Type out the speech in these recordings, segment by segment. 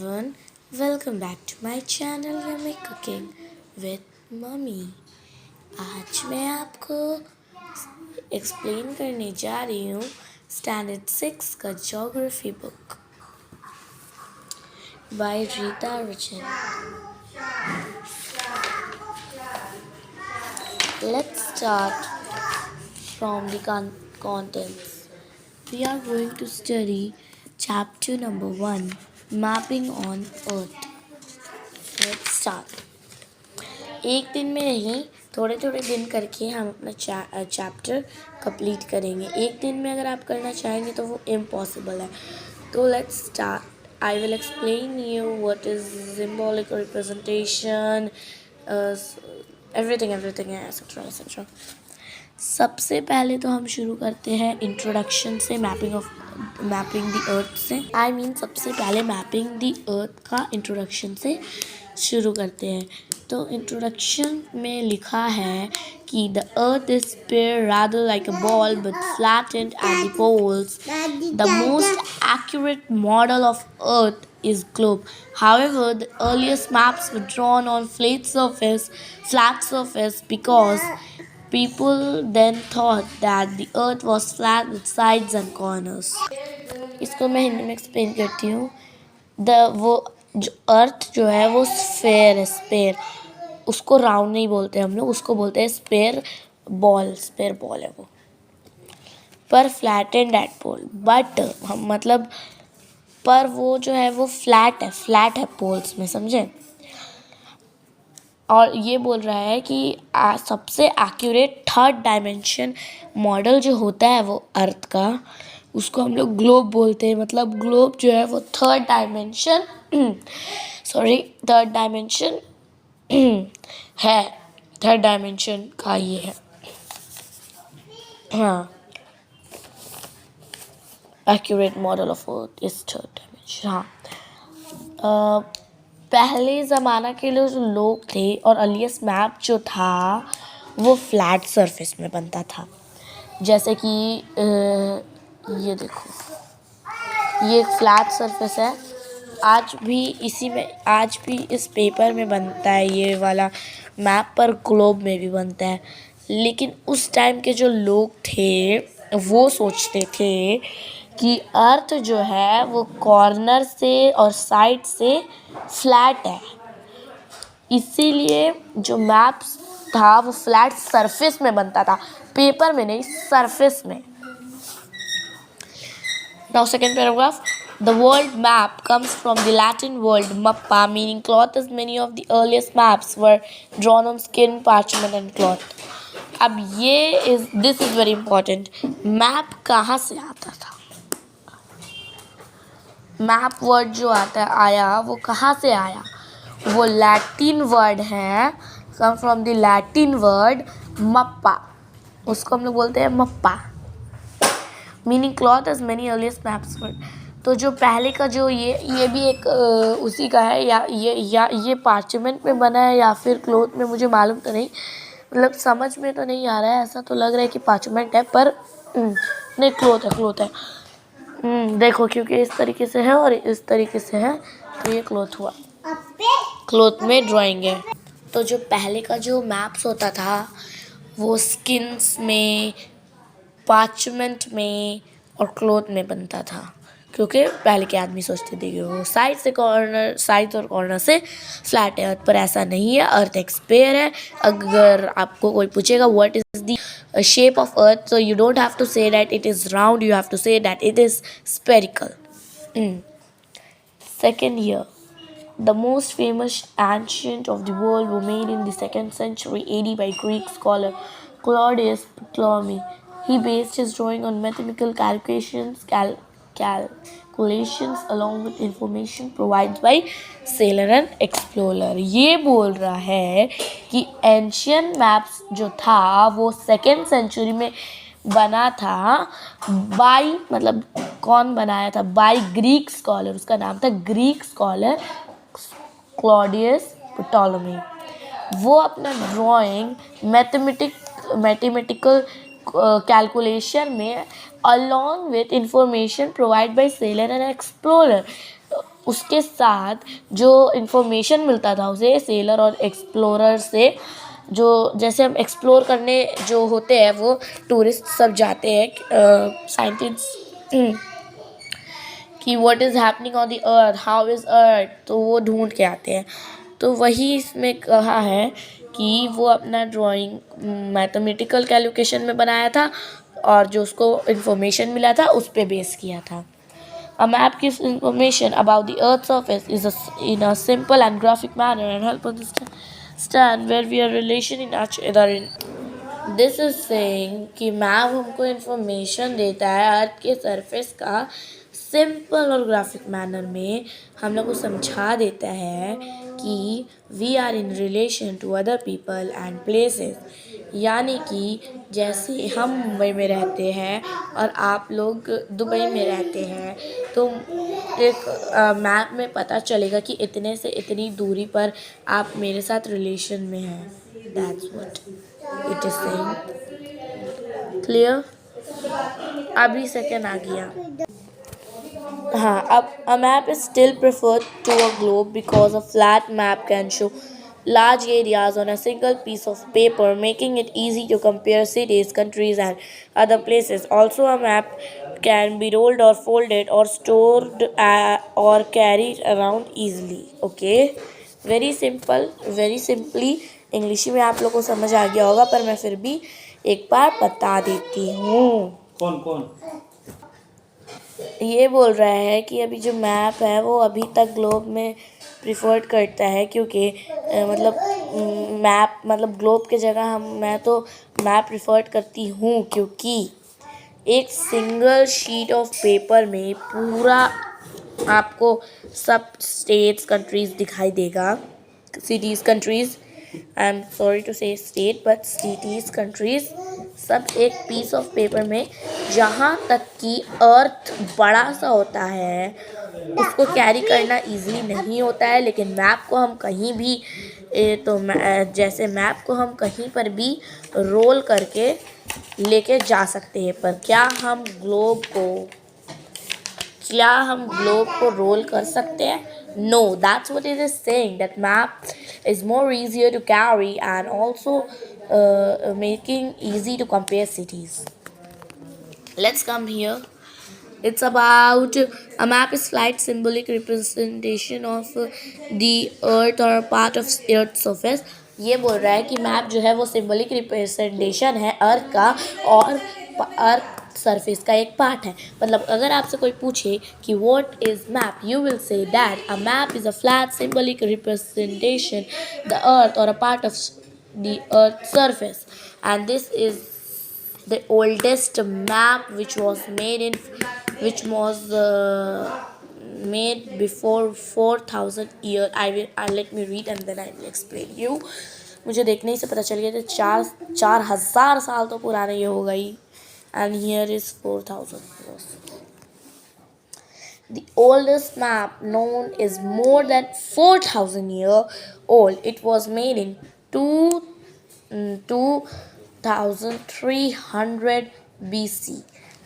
everyone, welcome back to my channel Yummy Cooking with Mummy। आज मैं आपको explain करने जा रही हूँ स्टैंडर्ड 6 का ज्योग्राफी बुक बाय रीता रिचन। Let's start from the contents. We are going to study chapter number 1, Mapping on Earth. Let's start. एक दिन में नहीं, थोड़े थोड़े दिन करके हम अपना चैप्टर कंप्लीट करेंगे। एक दिन में अगर आप करना चाहेंगे तो वो इम्पॉसिबल है। तो let's start. I will explain you what is symbolic representation, everything है एक्सेट्रा। सबसे पहले तो हम शुरू करते हैं इंट्रोडक्शन से, मैपिंग द अर्थ से। आई मीन सबसे पहले मैपिंग द अर्थ का इंट्रोडक्शन से शुरू करते हैं। तो इंट्रोडक्शन में लिखा है कि the earth is sphere rather like a ball but flattened at the poles. The most accurate model of earth is globe. However, the earliest maps were drawn on flat surface because people then thought that the earth was flat with sides and corners. इसको मैं हिंदी में explain करती हूँ। वो जो अर्थ जो है वो स्फेयर उसको राउंड नहीं बोलते हम लोग, उसको बोलते हैं स्फेयर बॉल है वो, पर फ्लैटेंड एट पोल। बट हम मतलब पर वो जो है वो फ्लैट है पोल्स में, समझे। और ये बोल रहा है कि सबसे एक्यूरेट थर्ड डायमेंशन मॉडल जो होता है वो अर्थ का, उसको हम लोग ग्लोब बोलते हैं। मतलब ग्लोब जो है वो थर्ड डायमेंशन है, थर्ड डायमेंशन का ये है। हाँ, accurate model of earth is third dimension. हाँ, पहले ज़माना के जो लोग थे और अर्लीस्ट मैप जो था वो फ्लैट सरफेस में बनता था। जैसे कि ये देखो, ये एक फ्लैट सरफेस है। आज भी इस पेपर में बनता है ये वाला मैप, पर ग्लोब में भी बनता है। लेकिन उस टाइम के जो लोग थे वो सोचते थे कि अर्थ जो है वो कॉर्नर से और साइड से फ्लैट है, इसीलिए जो मैप था वो फ्लैट सरफेस में बनता था, पेपर में नहीं, सरफेस में। Now second paragraph. The world map comes from the Latin word mappa, meaning cloth, as many of the earliest maps were drawn on skin, parchment and cloth. अब this is very important. Map कहाँ से आता था? Map word जो आया वो कहाँ से आया? वो लैटिन वर्ड है, come from the Latin word mappa, उसको हम लोग बोलते हैं mappa, meaning cloth as many earliest maps word. तो जो पहले का जो ये भी एक उसी का है, या ये पार्चमेंट में बना है या फिर क्लॉथ में, मुझे मालूम तो नहीं, मतलब समझ में तो नहीं आ रहा है। ऐसा तो लग रहा है कि पार्चमेंट है, पर नहीं, क्लॉथ है। देखो, क्योंकि इस तरीके से है और इस तरीके से है, तो ये क्लॉथ हुआ, क्लॉथ में ड्राइंग है। तो जो पहले का जो मैप्स होता था वो स्किन्स में, पार्चमेंट में और क्लॉथ में बनता था, क्योंकि पहले के आदमी सोचते थे कि वो साइड और कॉर्नर से फ्लैट है। अर्थ पर ऐसा नहीं है, अर्थ एक स्फीयर है। अगर आपको कोई पूछेगा what is the shape of earth, so you don't have to say that it is round, you have to say that it is spherical. Second year, the most famous ancient of the world were made in the 2nd century AD by Greek scholar Claudius Ptolemy. He based his drawing on mathematical calculations along with information provided by sailor and explorer. ये बोल रहा है कि ancient maps जो था वो 2nd century में बना था बाय, मतलब कौन बनाया था? बाय ग्रीक स्कॉलर, उसका नाम था ग्रीक स्कॉलर क्लॉडियस प्टोलेमी। वो अपना ड्राइंग मैथमेटिकल कैलकुलेशन में along with information provided by sailor and explorer, उसके साथ जो इन्फॉर्मेशन मिलता था उसे सेलर और एक्सप्लोरर से, जो जैसे हम एक्सप्लोर करने जो होते हैं वो टूरिस्ट सब जाते हैं साइंटिस्ट कि what is happening on the earth, how is earth, तो वो ढूंढ के आते हैं। तो वही इसमें कहा है कि वो अपना ड्राइंग मैथमेटिकल कैलकुलेशन में बनाया था और जो उसको इन्फॉर्मेशन मिला था उस पर बेस किया था। A map gives information about the Earth's surface in a simple and graphic manner and help understand where we are relation in each other. This is saying कि मैप हमको इन्फॉर्मेशन देता है अर्थ के सरफेस का simple और graphic manner में, हम लोग को समझा देता है कि we are in relation to other people and places, यानी कि जैसे हम मुंबई में रहते हैं और आप लोग दुबई में रहते हैं तो एक मैप में पता चलेगा कि इतने से इतनी दूरी पर आप मेरे साथ रिलेशन में हैं। That's what it is saying. Clear? अभी सेकेंड आ गया। हाँ, अब a map is still preferred to a globe because a flat map can show large areas on a single piece of paper, making it easy to compare cities, countries, and other places. Also, a map can be rolled or folded or stored or carried around easily. Okay, very simple, very simply English में आप लोगों को समझ आ गया होगा, पर मैं फिर भी एक बार बता देती हूँ। कौन ये बोल रहा है कि अभी जो मैप है वो अभी तक ग्लोब में प्रिफर्ड करता है, क्योंकि मतलब मैप मतलब ग्लोब के जगह मैं तो मैप प्रिफर्ड करती हूँ क्योंकि एक सिंगल शीट ऑफ पेपर में पूरा आपको सब स्टेट्स कंट्रीज़ दिखाई देगा, cities countries, I am sorry to say state but cities countries, सब एक पीस ऑफ पेपर में। जहाँ तक कि अर्थ बड़ा सा होता है उसको कैरी करना इजीली नहीं होता है, लेकिन मैप को हम कहीं भी जैसे मैप को हम कहीं पर भी रोल करके लेके जा सकते हैं, पर क्या हम ग्लोब को रोल कर सकते हैं? No, that's what it is saying, that map is more easier to carry and also making easy to compare cities. Let's come here. It's about a map is slight symbolic representation of the earth or part of earth's surface. ये बोल रहा है कि map जो है वो symbolic representation है अर्थ का और अर्थ सरफेस का एक पार्ट है। मतलब अगर आपसे कोई पूछे कि what is map, you will say that a map is a flat symbolic representation the earth और a part of the earth surface, and this is the oldest map which was made before 4,000 years. I'll let me read and then I will explain you. मुझे देखने ही से पता चल गया था 4,000 साल तो पुराने ये हो गई, and here is 4,000 years. The oldest map known is more than 4,000 years old. It was made in 2300 BC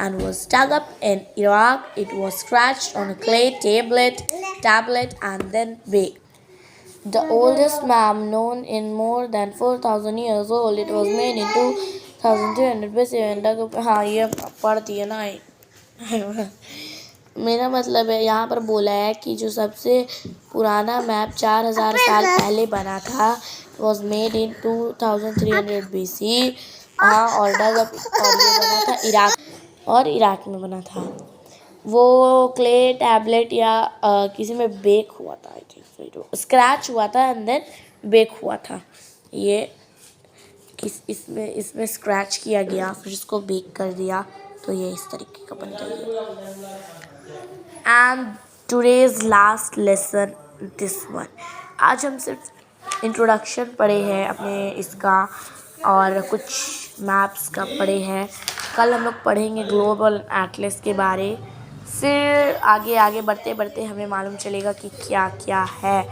and was dug up in Iraq. It was scratched on a clay tablet and then baked. The oldest map known in more than 4,000 years old. It was made in 2300 BC and dug up. हाँ ये पढ़ दिया ना। मेरा मतलब है यहाँ पर बोला है कि जो सबसे पुराना मैप 4,000 साल पहले बना था, was made in 2300 BC, और डग और ये बना था इराक में बना था। वो क्ले टैबलेट या किसी में बेक हुआ था, आई थिंक स्क्रैच हुआ था एंड देन बेक हुआ था। ये इसमें स्क्रैच किया गया फिर इसको बेक कर दिया, तो ये इस तरीके का बन गया। And today's last lesson this one. आज हम सिर्फ इंट्रोडक्शन पढ़े हैं अपने इसका और कुछ मैप्स का पढ़े हैं। कल हम लोग पढ़ेंगे ग्लोबल एटलस के बारे, फिर आगे आगे बढ़ते बढ़ते हमें मालूम चलेगा कि क्या क्या है।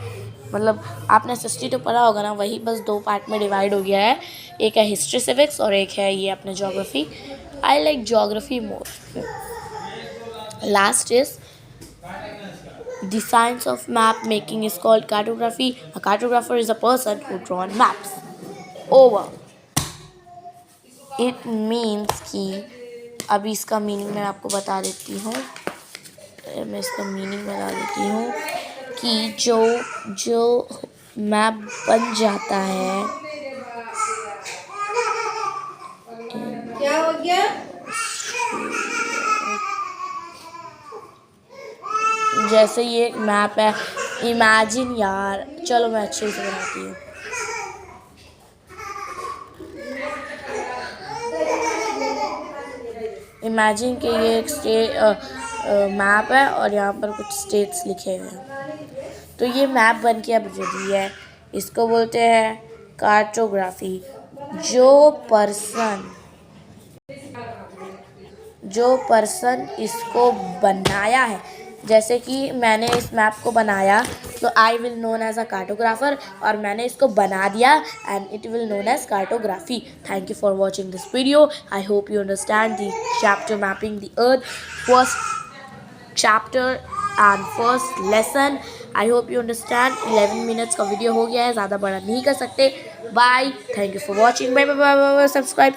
मतलब आपने SST तो पढ़ा होगा ना, वही बस 2 पार्ट में डिवाइड हो गया है, एक है हिस्ट्री सिविक्स और एक है ये अपने geography. I like geography more. Last is The science of map making is called cartography. A cartographer is a person who draws maps. Over. It means कि अभी इसका मीनिंग मैं आपको बता देती हूँ. मैं इसका मीनिंग बता देती हूँ कि जो मैप बन जाता है. क्या हो गया? जैसे ये एक मैप है. इमेजिन यार, चलो मैं अच्छे से बनाती हूँ. इमेजिन कि ये एक मैप है और यहाँ पर कुछ स्टेट्स लिखे हुए हैं. तो ये मैप बन के अब रेडी है. इसको बोलते हैं कार्टोग्राफी. जो पर्सन इसको बनाया है, जैसे कि मैंने इस मैप को बनाया तो I will known as a cartographer, और मैंने इसको बना दिया and it will known as cartography. Thank you for watching this video. I hope you understand the chapter mapping the earth, first chapter and first lesson. I hope you understand. 11 minutes का video हो गया है, ज़्यादा बड़ा नहीं कर सकते. Bye. Thank you for watching. Bye bye bye. Subscribe.